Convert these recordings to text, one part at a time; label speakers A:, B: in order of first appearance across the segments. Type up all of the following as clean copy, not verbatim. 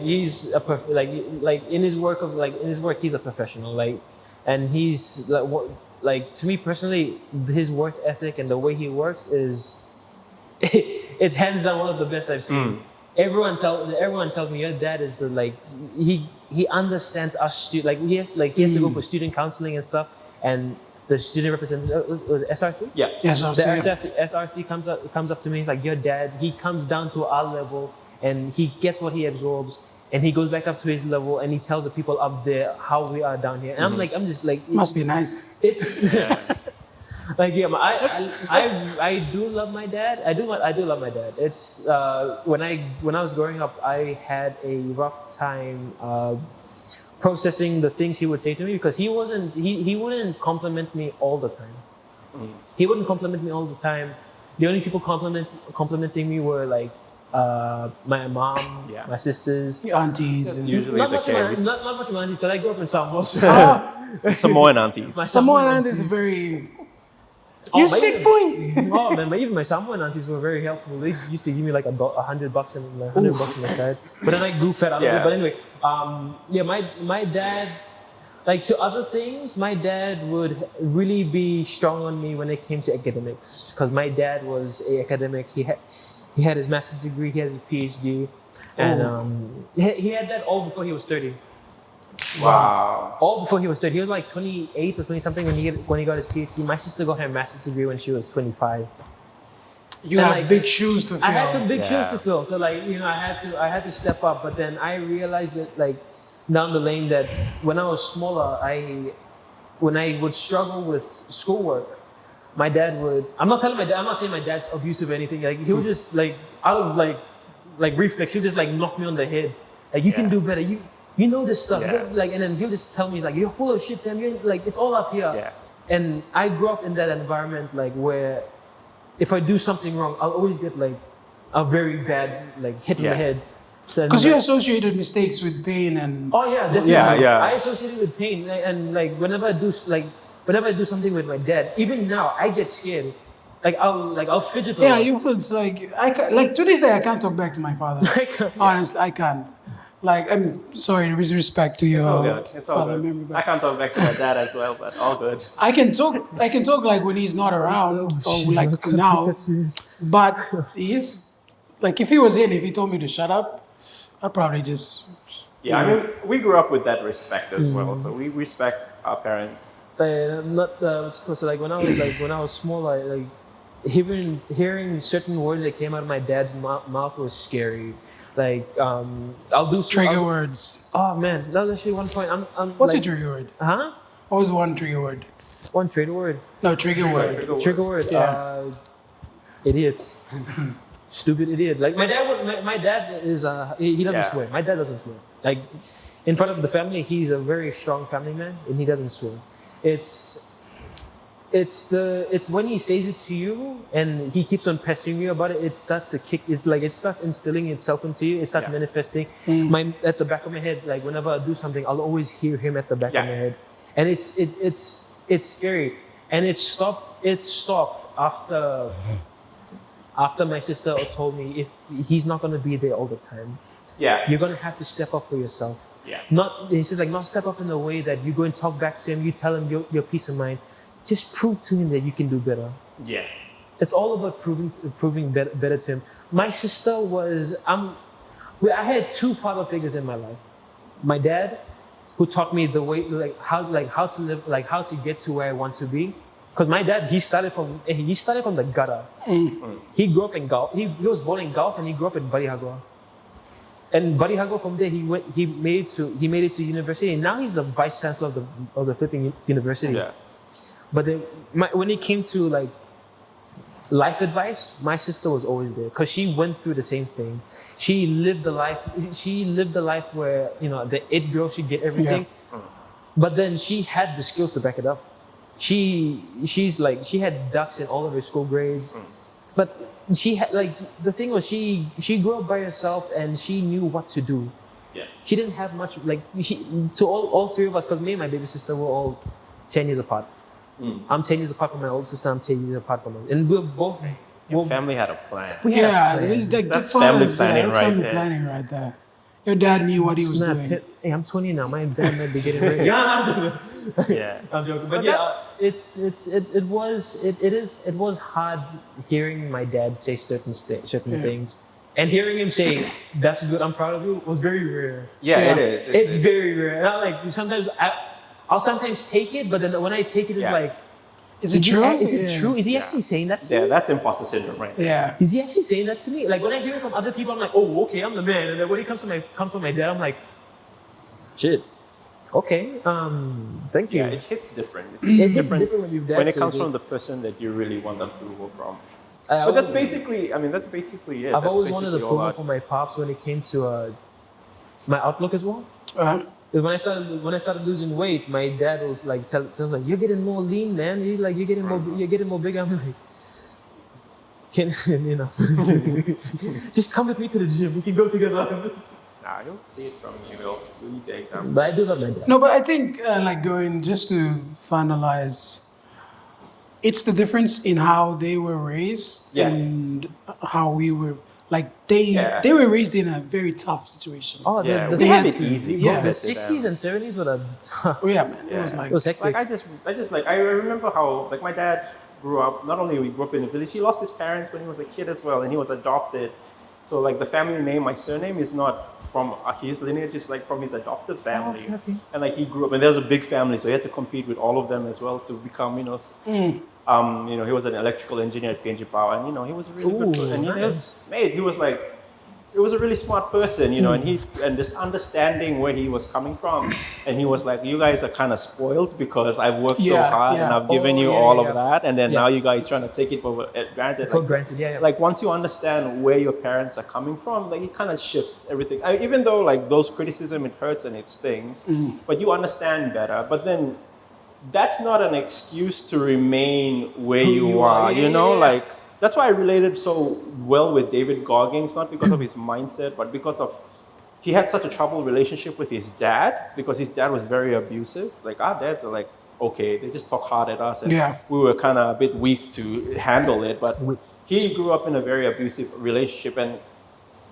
A: he's a in his work he's a professional, like, and he's like to me personally, his work ethic and the way he works is it's hands down one of the best I've seen. Everyone tells me your dad is the like he understands us like he has to go for student counseling and stuff, and the student representative was it SRC?
B: Yeah.
A: The SRC comes up to me. He's like, your dad. He comes down to our level and he gets what he absorbs, and he goes back up to his level and he tells the people up there how we are down here. And I'm just like,
C: must be nice.
A: It's like I do love my dad. I do love my dad. It's when I was growing up, I had a rough time processing the things he would say to me, because he wouldn't compliment me all the time. He wouldn't compliment me all the time. The only people complimenting me were like my mom, my sisters,
C: the aunties.
B: That's usually
A: not
B: the
A: much
B: case.
A: not much of my aunties, because I grew up in Samoa.
B: Samoan aunties.
A: My
C: Samoan aunties are very.
A: Oh,
C: You
A: my
C: sick
A: even-
C: boy.
A: Oh man, but even my Samoan aunties were very helpful. They used to give me like $100 and like $100 on the side. But then I grew fed out of it. But anyway, my dad, like to other things, my dad would really be strong on me when it came to academics, because my dad was an academic. He had his master's degree, he has his PhD, and he had that all before he was 30.
B: Wow.
A: All before he was 30. He was like 28 or 20 something when he got his PhD. My sister got her master's degree when she was 25.
C: You
A: And,
C: have
A: like,
C: big shoes to fill.
A: I had some big shoes to fill. So like, I had to step up. But then I realized that like down the lane that when I was smaller, when I would struggle with schoolwork, my dad would, I'm not saying my dad's abusive or anything. Like he would just like out of like reflex, he would just like knock me on the head. Like you can do better. You know this stuff. Like, and then he'll just tell me like, you're full of shit, Sam. You're like, it's all up here.
B: Yeah.
A: And I grew up in that environment like where if I do something wrong, I'll always get like a very bad like hit in the head.
C: Because you associated mistakes with pain and.
A: Oh yeah, definitely.
B: Yeah.
A: I associate it with pain, and like whenever I do something with my dad, even now I get scared. Like I'll fidget.
C: Yeah, you feel it's like to this day I can't talk back to my father. Honestly, I can't. Like, I'm sorry, with respect to your
B: It's all
C: father
B: good.
C: memory, but
B: I can't talk back to my dad as well, but all good.
C: I can talk like when he's not around or like now. But he's like, if he told me to shut up, I'd probably just.
B: Yeah, I mean, we grew up with that respect as well, so we respect our parents.
A: Not so like when I was small, like hearing certain words that came out of my dad's mouth was scary. Like I'll do
C: trigger words.
A: Oh man, that was actually one point.
C: What's
A: like,
C: a trigger word?
A: Huh?
C: What was one trigger word?
A: One trigger word.
C: No, trigger word.
A: Trigger word.
C: Yeah.
A: Idiot. Stupid idiot. Like my dad is he doesn't swear. My dad doesn't swear. Like in front of the family, he's a very strong family man, and he doesn't swear. It's when he says it to you and he keeps on pestering you about it, it starts instilling itself into you, it starts manifesting. At the back of my head, like whenever I do something, I'll always hear him at the back of my head. And it's scary. And it stopped after my sister told me if he's not gonna be there all the time.
B: Yeah.
A: You're gonna have to step up for yourself.
B: Yeah.
A: He says like not step up in a way that you go and talk back to him, you tell him your peace of mind. Just prove to him that you can do better.
B: Yeah.
A: It's all about proving better to him. My sister was I had two father figures in my life. My dad, who taught me the way how to live, like how to get to where I want to be. Because my dad, he started from the gutter. He grew up in Gulf. He was born in Gulf and he grew up in Barihagua. And Barihagua, from there he made it to university, and now he's the vice chancellor of the flipping university. Yeah. But then when it came to like life advice, my sister was always there because she went through the same thing. She lived the life. She lived the life where the it girl should get everything, but then she had the skills to back it up. She had ducks in all of her school grades, but she had the thing was she grew up by herself and she knew what to do. Yeah. She didn't have much to all three of us, because me and my baby sister were all 10 years apart. I'm 10 years apart from my older sister. I'm 10 years apart from her, and we're both.
B: Your family had a plan.
C: It's like
B: that's family planning
C: that's
B: right
C: family
B: there.
C: planning right there. Your dad knew what he was
A: Snap,
C: doing.
A: hey, I'm 20 now. My dad might be getting ready.
B: Yeah.
A: I'm joking,
B: But
A: but yeah, it was hard hearing my dad say certain things, and hearing him say, "That's good, I'm proud of you," was very rare.
B: Yeah,
C: Yeah.
B: it is.
A: It's very rare. And I'll sometimes take it, but then when I take it, it's
B: Yeah.
A: like,
C: Is it true?
A: Is it
C: Yeah.
A: true? Is he
B: Yeah.
A: actually saying that to
B: Yeah,
A: me?
B: that's imposter syndrome, right?
C: Yeah.
A: Is he actually saying that to me? Like when I hear it from other people, I'm like, oh, okay, I'm the man. And then when it comes from my dad, I'm like, shit. Okay. Thank you.
B: Yeah, it hits different.
A: It hits different when your dad
B: when it
A: says
B: comes
A: it.
B: from the person that you really want approval from.
A: I
B: But that's
A: always-
B: basically, I mean, that's basically it.
A: I've
B: That's
A: always wanted
B: basically all
A: approval
B: that-
A: from my pops when it came to my outlook as well. When I started losing weight, my dad was like, tell me, like, you're getting more lean, man. You're getting more big. I'm like, can enough. Just come with me to the gym. We can go together.
B: Nah, I don't see it from you. Know, really the example.
A: But I do love my dad.
C: No, but I think like going just to finalize, it's the difference in how they were raised
B: Yeah.
C: and how we were. Like
B: Yeah.
C: they were raised in a very tough situation.
A: Oh,
B: Yeah,
A: the
B: we
C: had
B: have it
C: to-
B: easy.
C: yeah.
A: the
B: compared to
A: 60s
B: them.
A: and 70s were the
C: Oh, yeah, man. It was
B: Yeah.
C: like
A: it was hectic.
B: Like I just like I remember how like my dad grew up. Not only we grew up in a village, he lost his parents when he was a kid as well, and he was adopted. So like the family name, my surname is not from his lineage; it's like from his adopted family.
A: okay.
B: And like he grew up, and there was a big family, so he had to compete with all of them as well to become, you know. He was an electrical engineer at PNG Power, and he was a really good.
A: Ooh,
B: And
A: nice.
B: he was like. He was a really smart person, and this understanding where he was coming from, and he was like, "You guys are kind of spoiled because I've worked so
C: Yeah,
B: hard
C: yeah.
B: and I've given
A: Oh,
B: you
A: yeah,
B: all
A: yeah,
B: of that, and then
A: Yeah.
B: now you guys trying to take it for granted."
A: For
B: Like,
A: granted, yeah.
B: like once you understand where your parents are coming from, like it kind of shifts everything. Even though like those criticism, it hurts and it stings, but you understand better. But then that's not an excuse to remain where
A: Who
B: you
A: you
B: are.
A: are. Yeah.
B: Like that's why I related so well with David Goggins, not because of his mindset, but because of he had such a troubled relationship with his dad because his dad was very abusive. Like our dads are like, okay, they just talk hard at us, and
C: Yeah.
B: we were kind of a bit weak to handle it. But he grew up in a very abusive relationship, and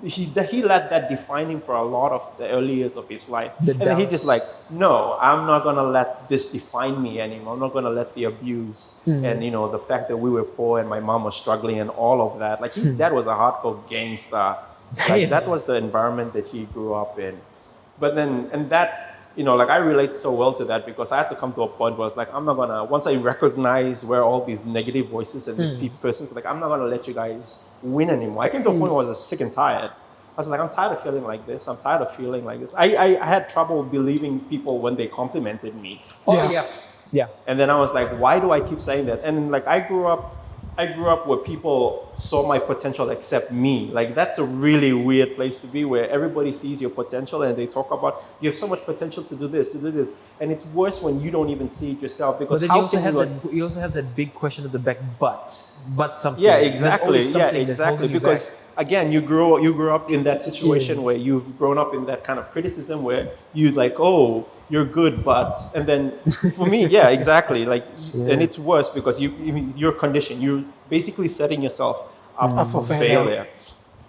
B: he let that define him for a lot of the early years of his life.
A: The
B: And then he just
A: doubts.
B: like, no, I'm not gonna let this define me anymore. I'm not gonna let the abuse and the fact that we were poor and my mom was struggling and all of that. Like his dad was a hardcore gangster. Like
A: Damn.
B: that was the environment that he grew up in. But then and that like I relate so well to that because I had to come to a point where it's like I'm not gonna once I recognize where all these negative voices and these persons like I'm not gonna let you guys win anymore. I came to a point where I was sick and tired. I was like, I'm tired of feeling like this. I'm tired of feeling like this. I had trouble believing people when they complimented me.
A: Oh,
C: Yeah.
A: yeah.
B: And then I was like, why do I keep saying that? And like I grew up where people saw my potential except me. Like that's a really weird place to be where everybody sees your potential and they talk about you have so much potential to do this, to do this. And it's worse when you don't even see it yourself
A: But
B: because
A: then
B: how
A: you also
B: can
A: have
B: you
A: that. You also have that big question at the back. But something.
B: Yeah,
A: There's
B: exactly.
A: always
B: Yeah,
A: something that's
B: exactly.
A: holding you
B: Because
A: back.
B: again, you grew up in that situation where you've grown up in that kind of criticism where you like, oh, you're good, but and then for me, yeah, exactly. Like, and it's worse because you're conditioned. You're basically setting yourself up for failure.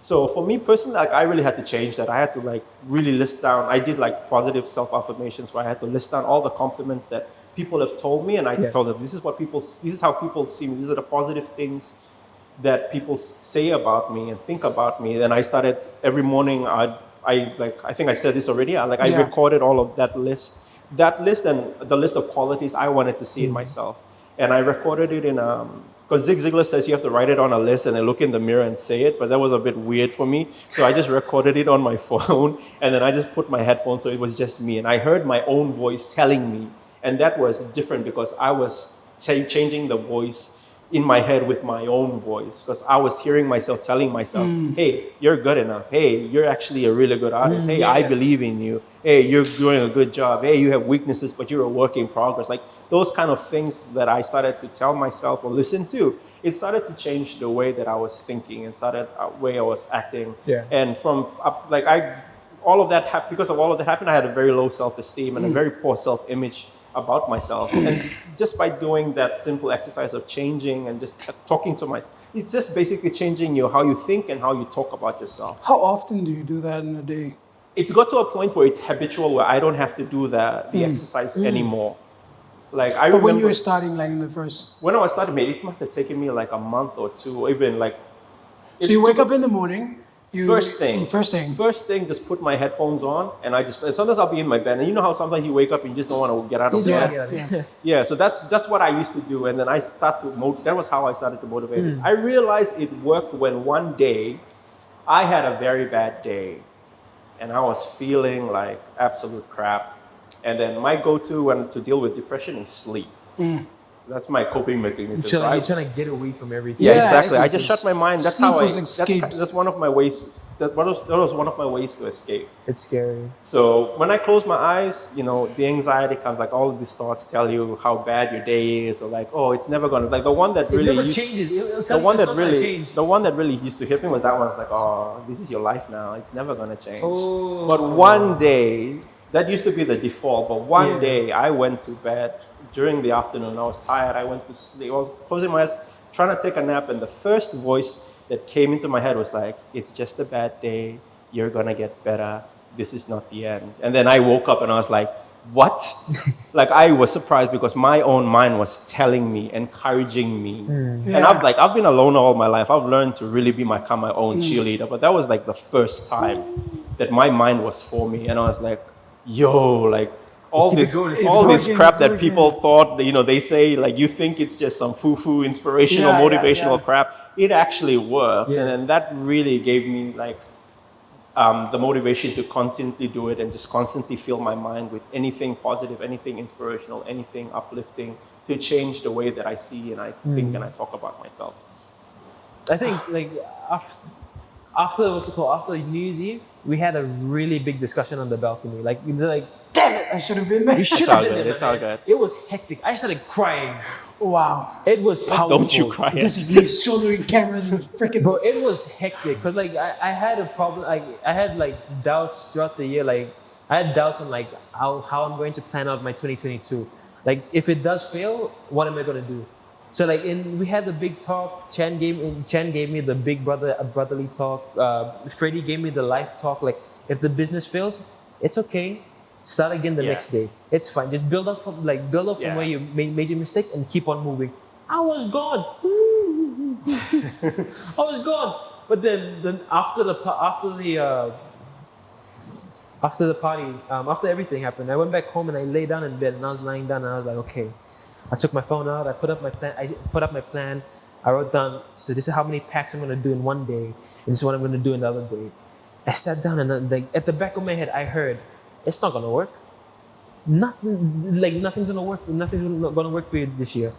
B: So for me personally, like I really had to change that. I had to like really list down. I did like positive self-affirmations where I had to list down all the compliments that people have told me, and I told them this is how people see me. These are the positive things that people say about me and think about me. And I started every morning. I think I said this already. I recorded all of that list and the list of qualities I wanted to see in myself, and I recorded it in because Zig Ziglar says you have to write it on a list and then look in the mirror and say it, but that was a bit weird for me. So I just recorded it on my phone and then I just put my headphones so it was just me. And I heard my own voice telling me. And that was different because I was changing the voice in my head with my own voice because I was hearing myself telling myself, hey, you're good enough. Hey, you're actually a really good artist. Hey, I believe in you. Hey, you're doing a good job. Hey, you have weaknesses, but you're a work in progress. Like those kind of things that I started to tell myself or listen to, it started to change the way that I was thinking and started the way I was acting.
A: Yeah.
B: And from all of that happened, because of all of that happened, I had a very low self-esteem and a very poor self-image about myself. And just by doing that simple exercise of changing and just talking to myself, it's just basically changing how you think and how you talk about yourself.
C: How often do you do that in a day?
B: it's got to a point where it's habitual, where I don't have to do the exercise anymore. Like I
C: But when
B: remember
C: you were starting, like in the first,
B: when I was starting, maybe it must have taken me like a month or two, or even like.
C: so you wake up in the morning.
B: First thing, just put my headphones on, and I just. And sometimes I'll be in my bed, and you know how sometimes you wake up and you just don't want to get out of bed. Yeah. So that's what I used to do, and then I start to that was how I started to motivate it. I realized it worked when one day I had a very bad day, and I was feeling like absolute crap, and then my go-to when to deal with depression is sleep. So that's my coping mechanism.
A: You're trying to get away from everything.
B: Yeah, exactly. I just shut my mind. That's how
C: escapes.
B: That's one of my ways. That was one of my ways to escape.
A: It's scary.
B: So when I close my eyes, the anxiety comes. Like all of these thoughts tell you how bad your day is, or like, oh, it's never gonna. Like the one that really
A: never changes.
B: The one that really used to hit me was that one. It's like, oh, this is your life now. It's never gonna change.
A: Oh.
B: But one day, that used to be the default. But one day, I went to bed during the afternoon. I was tired. I went to sleep. I was closing my eyes, trying to take a nap, and the first voice that came into my head was like, it's just a bad day. You're gonna get better. This is not the end. And then I woke up and I was like, what? Like I was surprised because my own mind was telling me, encouraging me. And I've been alone all my life. I've learned to really become my own cheerleader. But that was like the first time that my mind was for me. And I was like, yo, like all this crap that people thought, they say, like, you think it's just some foo-foo inspirational, motivational crap. It actually works. And then that really gave me like the motivation to constantly do it and just constantly fill my mind with anything positive, anything inspirational, anything uplifting to change the way that I see and I think and I talk about myself.
A: I think like after New Year's Eve, we had a really big discussion on the balcony. Like it's like,
C: damn it, I should have been there.
A: You should have been there.
B: It's all good.
A: It was hectic. I started crying.
C: Wow.
A: It was powerful.
B: Don't you cry.
C: This is me shouldering cameras and freaking.
A: Bro, it was hectic because like I had a problem. Like I had like doubts throughout the year. Like I had doubts on like how I'm going to plan out my 2022. Like if it does fail, what am I going to do? So like we had the big talk. Chan gave me the big brotherly talk. Freddie gave me the life talk. Like if the business fails, it's okay. Start again the next day. It's fine. Just build up from where you made major mistakes and keep on moving. I was gone. I was gone. But then after the party, after everything happened, I went back home and I lay down in bed and I was lying down and I was like, okay. I took my phone out. I put up my plan. I wrote down. So this is how many packs I'm gonna do in one day, and this is what I'm gonna do another day. I sat down and at the back of my head, I heard, it's not gonna work. Nothing's gonna work. Nothing's gonna work for you this year.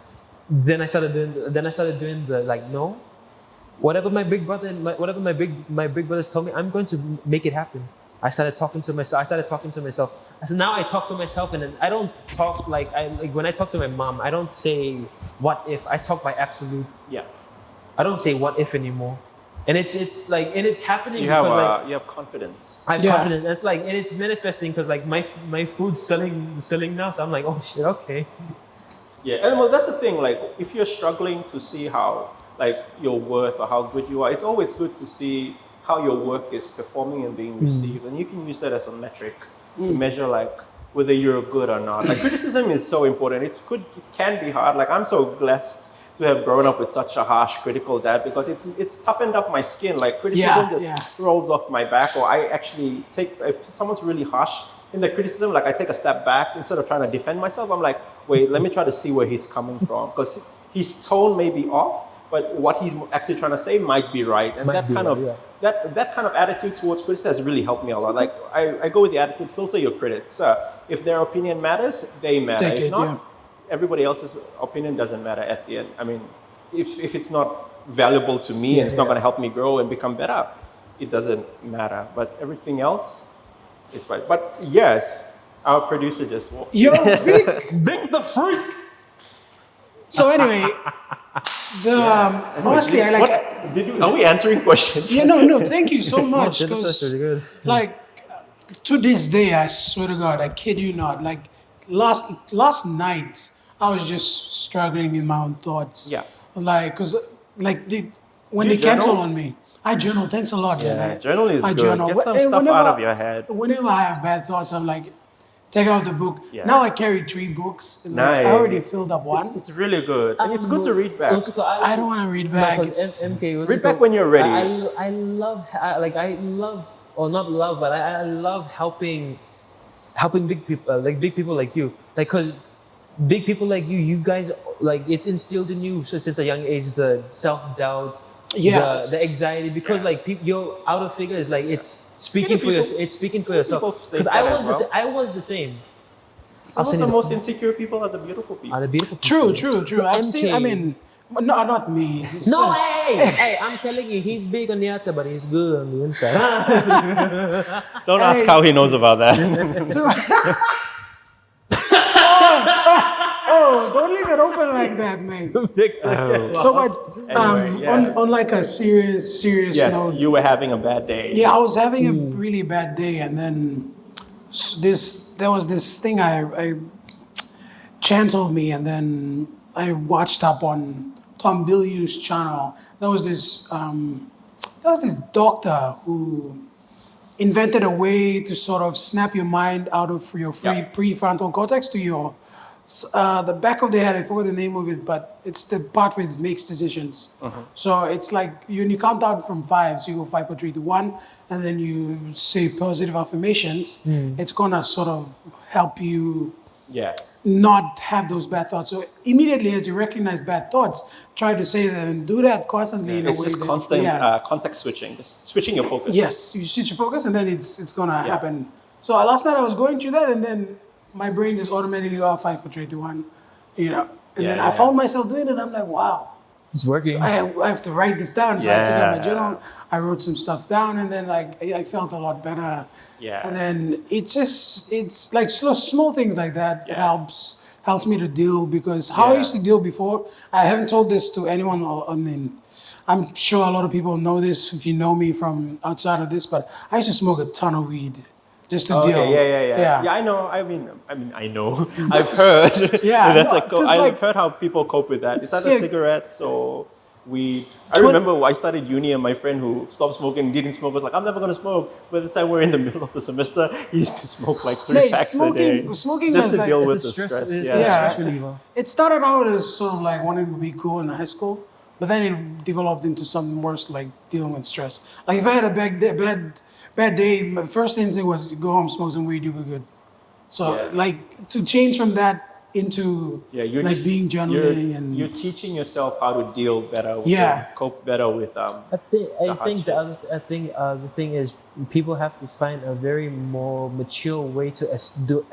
A: Then I started doing the like, no. Whatever my big brothers told me, I'm going to make it happen. I started talking to myself. So now I talk to myself, and then I don't talk like when I talk to my mom, I don't say what if. I talk by absolute.
B: Yeah.
A: I don't say what if anymore. And it's like, and it's happening
B: you
A: because
B: you have confidence.
A: I have confidence. It's like, and it's manifesting because like my food's selling now, so I'm like, oh shit, okay.
B: Yeah, and well, that's the thing. Like, if you're struggling to see how like your worth or how good you are, it's always good to see how your work is performing and being received, and you can use that as a metric to measure like whether you're good or not. Like criticism is so important. It can be hard. Like I'm so blessed to have grown up with such a harsh, critical dad because it's toughened up my skin. Like criticism just rolls off my back, or I actually if someone's really harsh in the criticism, like I take a step back instead of trying to defend myself. I'm like, wait, let me try to see where he's coming from because his tone may be off, but what he's actually trying to say might be right. And that kind of attitude towards critics has really helped me a lot. Like I go with the attitude, filter your critics. If their opinion matters, they matter. If not, everybody else's opinion doesn't matter at the end. I mean, if it's not valuable to me and it's not going to help me grow and become better, it doesn't matter. But everything else is fine. But yes, our producer just walked.
C: Yo, Vic!
A: Vic the freak!
C: So anyway, honestly, I like...
B: Are we answering questions?
C: Yeah, no, thank you so much.
A: That's really good.
C: Like, to this day, I swear to God, I kid you not, like, last night, I was just struggling with my own thoughts.
B: Yeah.
C: Like, because, like, when
B: You
C: they cancel
B: journal?
C: on me, I journal. Thanks a lot.
B: Yeah,
C: man.
B: journal is
C: I
B: good.
C: journal.
B: Get some
C: And
B: stuff out of your head.
C: Whenever I have bad thoughts, I'm like, take out the book.
B: Yeah.
C: Now I carry 3 books. Like,
B: Nice.
C: I already filled up one.
B: It's really good. And it's good to read back.
C: I don't want to read back.
A: Because MK,
B: Read back when you're ready.
A: I love, or not love, but I love helping big people, big people like you. Like, because big people like you guys, like, it's instilled in you since a young age, the self-doubt, the anxiety, because your outer figure is like, it's speaking for yourself. It's speaking for yourself. Because I was the same.
B: Some of the most insecure people are the beautiful people.
C: True. I've seen, I mean, no, not me.
A: No, hey, I'm telling you, he's big on the outside, but he's good on the inside.
B: Don't ask how he knows about that.
C: Oh, don't leave it open like that, man. No, but on like a serious
B: Yes,
C: note,
B: you were having a bad day.
C: yeah, I was having a really bad day, and then there was this thing I channeled me, and then I watched up on Tom Bilyeu's channel. There was this doctor who invented a way to sort of snap your mind out of your prefrontal cortex to your the back of the head. I forgot the name of it, but it's the part where it makes decisions. So it's like when you count out from 5, so you go 5, 4, 3, 2, 1, and then you say positive affirmations. It's gonna sort of help you not have those bad thoughts. So immediately as you recognize bad thoughts, try to say them and do that constantly in a
B: It's
C: way
B: just constant context switching, just switching your focus.
C: Yes, you switch your focus, and then it's gonna happen. So last night I was going through that, and then my brain just automatically 5, 4, 3, 2, 1, and then I found myself doing it, and I'm like, wow.
A: It's working.
C: So I have to write this down. So I took out my journal, I wrote some stuff down, and then I felt a lot better.
B: Yeah.
C: And then it's like small things like that helps me to deal, because how I used to deal before, I haven't told this to anyone. I mean, I'm sure a lot of people know this if you know me from outside of this, but I used to smoke a ton of weed just to deal.
B: Yeah, I know. I mean, I know. I've heard. I've heard how people cope with that. It's either cigarettes or weed. I remember I started uni, and my friend who stopped smoking, didn't smoke, was like, I'm never going to smoke. By the time we're in the middle of the semester, he used to smoke like 3 packs a day.
C: Smoking
B: just
C: was
B: to
C: like,
B: deal with the
A: stress.
B: stress.
A: It's a stress reliever.
C: It started out as sort of like wanting to be cool in high school, but then it developed into something worse, like dealing with stress. Like if I had a bad day, my first instinct was to go home, smoke some weed, you'll be good. So like to change from that into being journaling,
B: you're teaching yourself how to deal better with cope better with
A: I think the thing is, people have to find a very more mature way to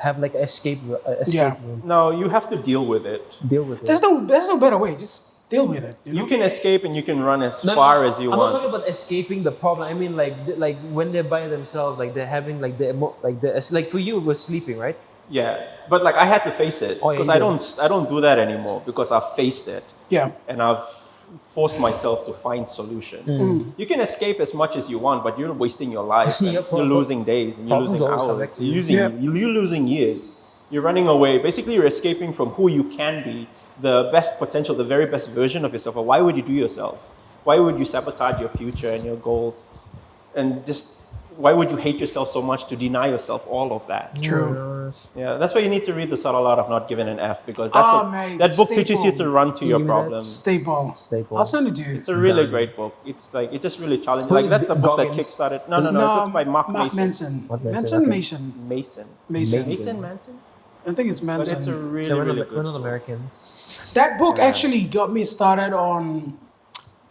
A: have like an escape room.
B: No, you have to deal with it.
C: There's no better way. Just deal with it.
B: You can escape and you can run as far as you want.
A: I'm not talking about escaping the problem. I mean like when they're by themselves, like they're having like for you it was sleeping, right?
B: Yeah, but like I had to face it because I don't do that anymore because I've faced it.
C: Yeah,
B: and I've forced myself to find solutions. You can escape as much as you want, but you're wasting your life. You're losing days and you're losing hours. You're losing years. You're running away. Basically, you're escaping from who you can be, the best potential, the very best version of yourself. Why would you do yourself? Why would you sabotage your future and your goals? And just why would you hate yourself so much to deny yourself all of that?
C: True.
B: Yeah, that's why you need to read The Subtle Art of Not Giving an F, because that book teaches you to run to your problems.
C: Staple. I'll send it to you.
B: It's a really great book. It's like, it just really challenges. Like that's the book that kickstarted. No, it's by Mark Mason. Mason.
C: I think it's Manson.
B: But it's a really good.
A: We're not American.
C: That book actually got me started on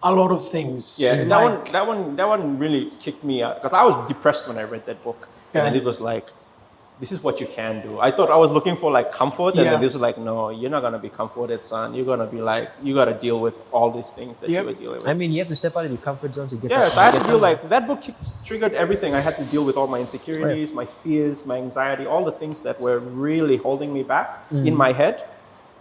C: a lot of things.
B: Yeah, that one really kicked me out because I was depressed when I read that book, and it was like, this is what you can do. I thought I was looking for like comfort, and then this was like, no, you're not gonna be comforted, son. You're gonna be like, you gotta deal with all these things that you were dealing with.
A: I mean, you have to step out of your comfort zone to get.
B: Yeah, so I had to deal like that book triggered everything. I had to deal with all my insecurities, my fears, my anxiety, all the things that were really holding me back in my head.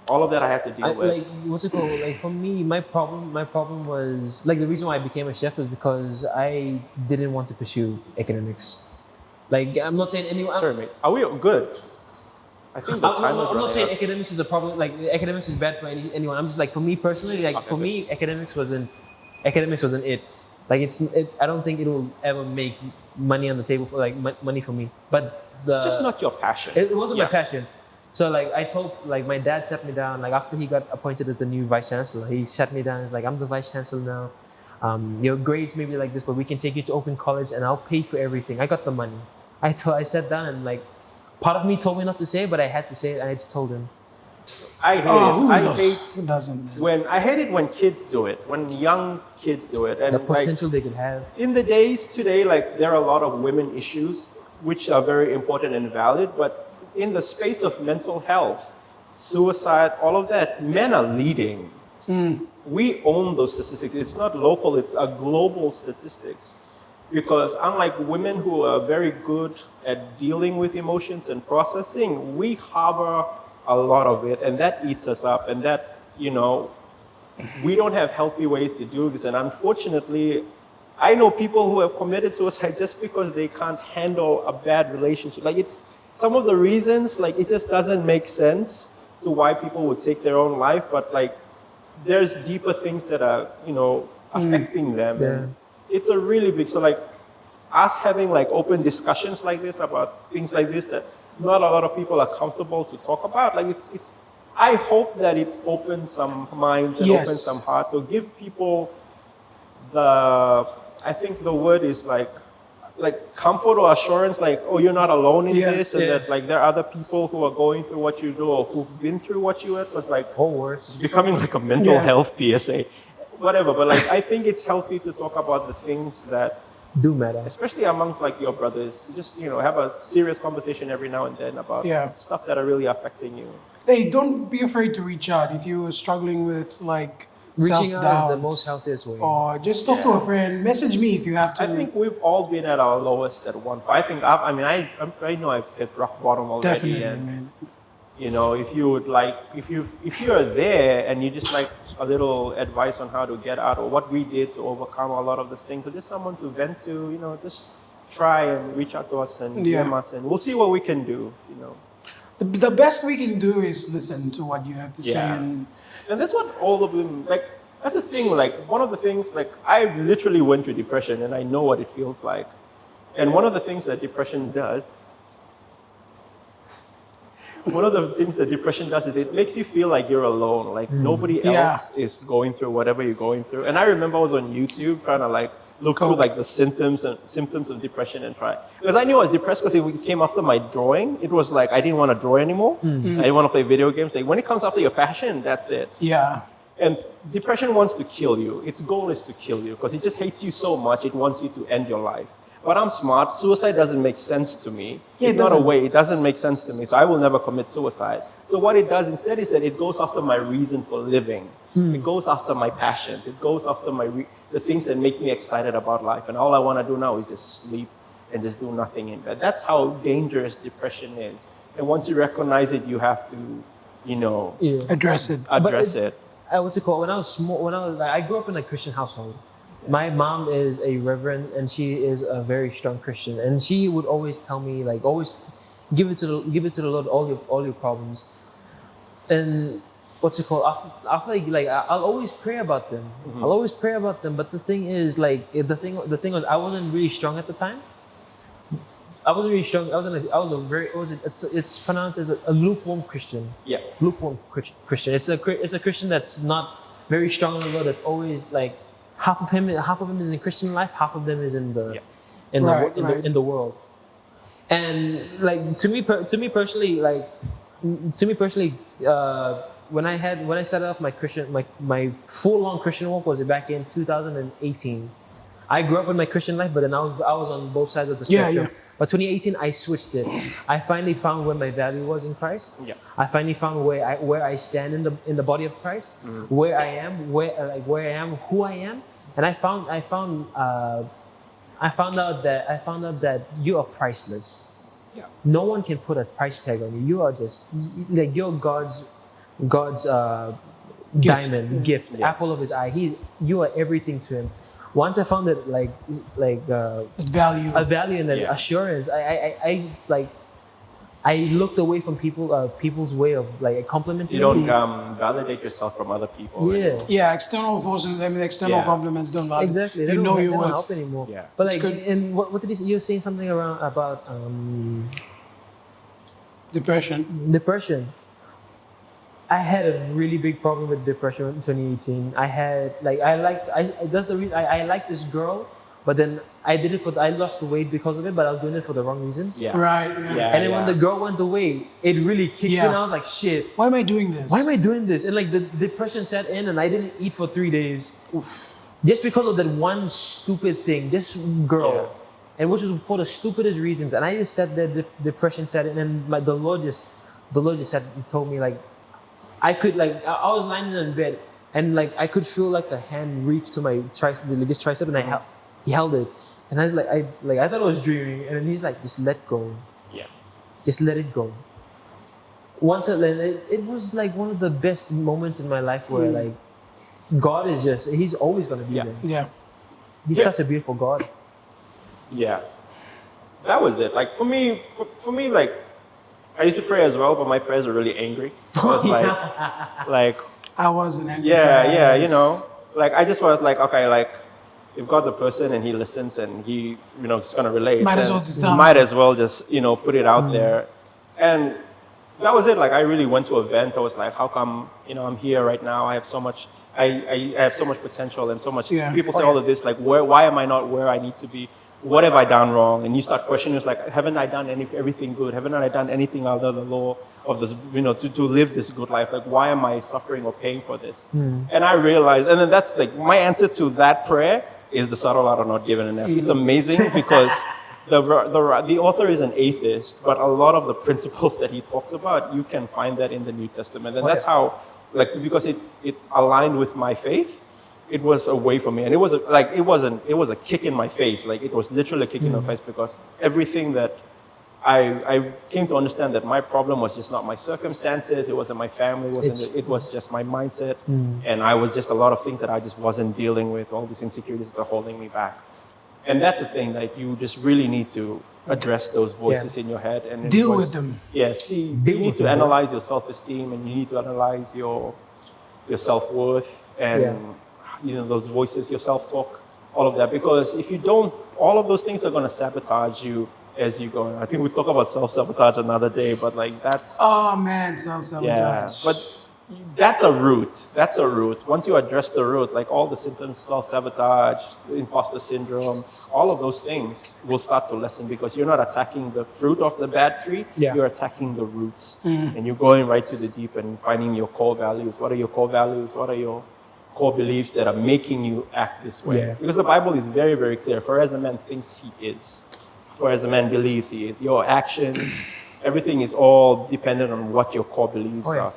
B: All of that I had to deal with.
A: Like, what's it called? Like for me, my problem was like the reason why I became a chef was because I didn't want to pursue academics. Like I'm not saying anyone.
B: Sorry, mate. Are we good? I think the time is
A: I'm not saying
B: up.
A: academics is a problem. Like academics is bad for anyone. I'm just like for me personally. Like for me, academics wasn't it. Like I don't think it will ever make money on the table for like money for me. But
B: It's just not your passion.
A: it wasn't my passion. So like I told, like my dad sat me down, like after he got appointed as the new vice chancellor, he sat me down. He's like, I'm the vice chancellor now. Your grades may be like this, but we can take you to open college and I'll pay for everything. I got the money. I sat down and like, part of me told me not to say it, but I had to say it, and I just told him.
B: I hate
C: Who doesn't?
B: I hate it when kids do it, when young kids do it, and
A: The potential they could have.
B: in the days today, like there are a lot of women issues which are very important and valid, but in the space of mental health, suicide, all of that, men are leading. We own those statistics. It's not local, it's a global statistics. Because unlike women who are very good at dealing with emotions and processing, we harbor a lot of it, and that eats us up, and that, we don't have healthy ways to do this. And unfortunately, I know people who have committed suicide just because they can't handle a bad relationship. Like, it's some of the reasons, like, it just doesn't make sense to why people would take their own life, but like, there's deeper things that are, affecting them.
A: Yeah.
B: And it's a really big, so like, us having like open discussions like this about things like this that not a lot of people are comfortable to talk about. Like, it's I hope that it opens some minds and opens some hearts. So give people I think the word is like comfort or assurance, like, oh, you're not alone in this, and that like there are other people who are going through what you do or who've been through what you had. Was like,
A: or worse,
B: it's becoming like a mental health PSA, whatever. But like, I think it's healthy to talk about the things that
A: do matter,
B: especially amongst like your brothers. Just have a serious conversation every now and then about stuff that are really affecting you.
C: Hey, don't be afraid to reach out if you're struggling with like
A: reaching
C: self-doubt,
A: out is the most healthiest way.
C: or just talk to a friend. Message me if you have to.
B: I think we've all been at our lowest at one point. I think I know I've hit rock bottom already.
C: Definitely,
B: and,
C: man.
B: if you would like, if you're there and you just like a little advice on how to get out, or what we did to overcome a lot of these things, or just someone to vent to, just try and reach out to us and DM us, and we'll see what we can do.
C: The best we can do is listen to what you have to say,
B: and that's what all of them like. That's the thing. Like, one of the things, like, I literally went through depression, and I know what it feels like. And one of the things that depression does. Is it makes you feel like you're alone, like nobody else is going through whatever you're going through. And I remember I was on YouTube trying to like look through like the symptoms of depression and try, because I knew I was depressed because it came after my drawing. It was like I didn't want to draw anymore. I didn't want to play video games. Like, when it comes after your passion, that's it.
C: Yeah.
B: And depression wants to kill you. Its goal is to kill you because it just hates you so much. It wants you to end your life. But I'm smart. Suicide doesn't make sense to me. It's not a way. It doesn't make sense to me. So I will never commit suicide. So what it does instead is that it goes after my reason for living. It goes after my passions. It goes after the things that make me excited about life. And all I want to do now is just sleep and just do nothing in bed. That's how dangerous depression is. And once you recognize it, you have to,
C: address it.
A: What's it called? When I was small, I grew up in a Christian household. My mom is a reverend, and she is a very strong Christian. And she would always tell me, like, always give it to the Lord, all your problems. And what's it called? After like I'll always pray about them. I'll always pray about them. But the thing is, like, the thing was, I wasn't really strong at the time. I wasn't really strong. It's pronounced as a lukewarm Christian. Yeah. Lukewarm Christian. It's a Christian that's not very strong in the Lord. That's always like half of him is in Christian life, half of them is in the world. And like to me personally, when I started off my full on Christian walk was back in 2018. I grew up in my Christian life, but then I was on both sides of the spectrum. But 2018, I switched it. I finally found where my value was in Christ. Yeah. I finally found where I stand in the body of Christ, where I am, who I am, and I found out that you are priceless. Yeah. No one can put a price tag on you. You are just like you're God's diamond, gift, apple of His eye. You are everything to Him. Once I found that a value and that assurance, I I looked away from people's way of like complimenting
B: You
A: me.
B: don't validate yourself from other people.
A: Yeah.
C: Yeah, external forces, external
B: Yeah.
C: compliments don't value.
A: Exactly.
C: You know
A: they
C: your
A: don't
C: worth.
A: help anymore.
B: Yeah.
A: But
C: It's
A: like,
C: good.
A: and what did you were saying something about depression. I had a really big problem with depression in 2018. I had like that's the reason I liked this girl, but then I lost weight because of it, but I was doing it for the wrong reasons.
B: Yeah.
C: Right. Yeah.
B: Yeah.
A: And then when the girl went away, it really kicked
C: Yeah.
A: in. I was like, shit,
C: Why am I doing this?
A: why am I doing this? And like the depression set in, and I didn't eat for 3 days, just because of that one stupid thing, this girl,
B: Yeah.
A: and which was for the stupidest reasons. And I just said that the depression set in, and the Lord just told me like, I could like I was lying in bed, and like I could feel like a hand reach to my tricep, this tricep, and he held it, and I was like I thought I was dreaming, and then he's like, just let go.
B: Yeah.
A: Just let it go. Once I let it was like one of the best moments in my life where like God is he's always gonna be
B: Yeah.
A: there.
C: Yeah.
A: He's
B: Yeah.
A: such a beautiful God.
B: Yeah. That was it. Like for me, like I used to pray as well, but my prayers were really angry. I was like
C: I wasn't angry.
B: yeah, you know, like I just was like, okay, like if God's a person and He listens and He, is gonna relate,
C: Might as
B: then
C: well just tell him.
B: might as well just, put it out there. And that was it. Like I really went to a vent. I was like, how come, I'm here right now? I have so much. I have so much potential and so much.
C: Yeah.
B: People say all of this, like, why am I not where I need to be? What have I done wrong? And you start questioning, it's like, haven't I done everything good? Haven't I done anything under the law of this, to live this good life? Like, why am I suffering or paying for this? And I realized, and then that's like, my answer to that prayer is the subtle art of not giving an F. It's amazing because the author is an atheist, but a lot of the principles that he talks about, you can find that in the New Testament. And that's how, like, because it aligned with my faith, it was a way for me. And it was a kick in my face. Like, it was literally a kick in the face because everything that I came to understand that my problem was just not my circumstances, it wasn't my family, it was just my mindset. And I was just a lot of things that I just wasn't dealing with, all these insecurities that are holding me back. And that's the thing, like you just really need to address those voices in your head and
C: Deal with them.
B: Yeah, you need to analyze your self-esteem and you need to analyze your self-worth and those voices, your self-talk, all of that. Because if you don't, all of those things are going to sabotage you as you go. I think we'll talk about self-sabotage another day, but like that's...
C: Oh man, self-sabotage.
B: Yeah, but that's a root. That's a root. Once you address the root, like all the symptoms, self-sabotage, imposter syndrome, all of those things will start to lessen because you're not attacking the fruit of the bad tree, you're attacking the roots. And you're going right to the deep and finding your core values. What are your core values? What are your core beliefs that are making you act this way?
A: Yeah.
B: Because the Bible is very, very clear. For as a man thinks he is, for as a man believes he is. Your actions, everything is all dependent on what your core beliefs are.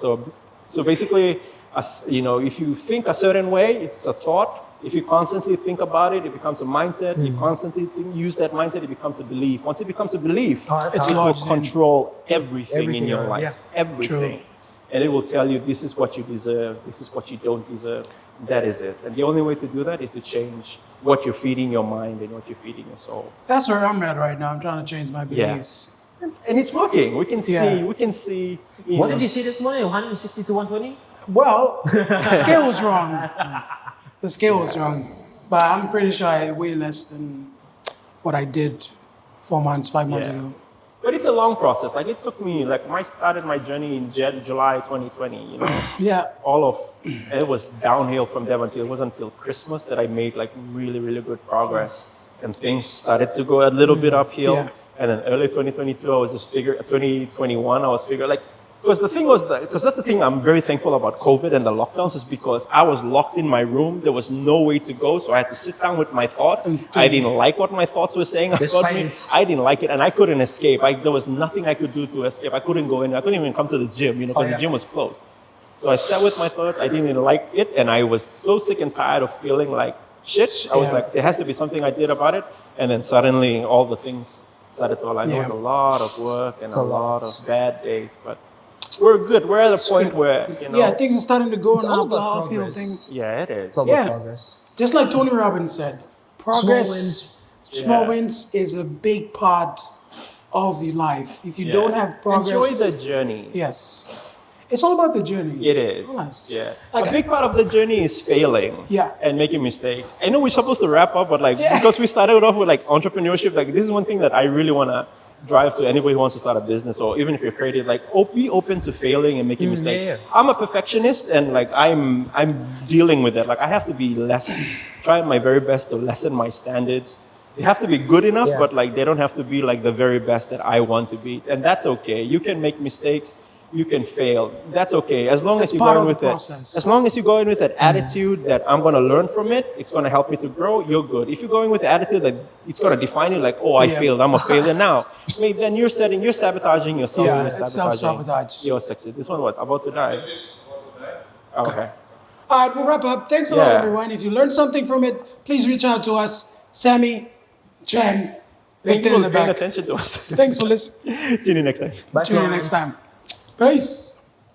B: So basically, if you think a certain way, it's a thought. If you constantly think about it, it becomes a mindset. You constantly use that mindset, it becomes a belief. Once it becomes a belief, it will control everything in your life.
A: Yeah.
B: Everything. And it will tell you, this is what you deserve, this is what you don't deserve. That is it. And the only way to do that is to change what you're feeding your mind and what you're feeding your soul.
C: That's where I'm at right now. I'm trying to change my beliefs.
B: And it's working. We can see.
A: What did you say this morning? 160 to 120?
C: Well, the scale was wrong. The scale was wrong. But I'm pretty sure I weigh less than what I did 5 months ago.
B: But it's a long process. Like it took me, I started my journey in July 2020,
C: Yeah.
B: It was downhill from there it wasn't until Christmas that I made really, really good progress. And things started to go a little bit uphill.
C: Yeah.
B: And then early 2022, 2021, I was figuring, because that's the thing I'm very thankful about COVID and the lockdowns is because I was locked in my room. There was no way to go. So I had to sit down with my thoughts. I didn't like what my thoughts were saying about me. I didn't like it and I couldn't escape. There was nothing I could do to escape. I couldn't go in. I couldn't even come to the gym, because the gym was closed. So I sat with my thoughts. I didn't like it. And I was so sick and tired of feeling like shit. I was like, there has to be something I did about it. And then suddenly all the things started to align. It was a lot of work and a lot of bad days, but we're good. We're at a point where,
C: things are starting to go
A: It's
C: in
A: all
C: an
A: about
C: uphill thing.
A: progress.
B: Yeah, it is.
A: It's all about progress.
C: Just like Tony Robbins said, progress, small wins is a big part of the life. If you don't have progress,
B: enjoy the journey.
C: Yes, it's all about the journey.
B: It is.
C: Nice.
B: Yeah.
C: Like,
B: a big part of the journey is failing.
C: Yeah.
B: And making mistakes. I know we're supposed to wrap up, but like because we started off with like entrepreneurship, like this is one thing that I really want to drive to anybody who wants to start a business, or even if you're creative, like be open to failing and making mistakes.
A: Yeah.
B: I'm a perfectionist, and like I'm dealing with it. Like I have to be trying my very best to lessen my standards. They have to be good enough,
A: Yeah.
B: but like they don't have to be like the very best that I want to be, and that's okay. You can make mistakes. You can fail. That's okay. As long as you
C: part
B: go
C: of
B: in
C: the
B: with
C: process.
B: it. As long as you go in with that attitude that I'm going to learn from it, it's going to help me to grow, you're good. If you're going with the attitude that it's going to define you, like, oh, I failed, I'm a failure now, maybe then you're sabotaging yourself.
C: Yeah,
B: you're
C: it's
B: sabotaging
C: self-sabotage.
B: your success. This one, what? About to die? Oh, okay.
C: All right, we'll wrap up. Thanks a lot,
B: Yeah.
C: everyone. If you learned something from it, please reach out to us. Sammy, Chan,
B: Thank
C: Victor
B: you
C: in
B: for
C: the
B: paying
C: back.
B: attention to us.
C: Thanks for listening.
B: See you next time.
A: Bye,
C: Tune in
A: guys.
C: next time. Peace.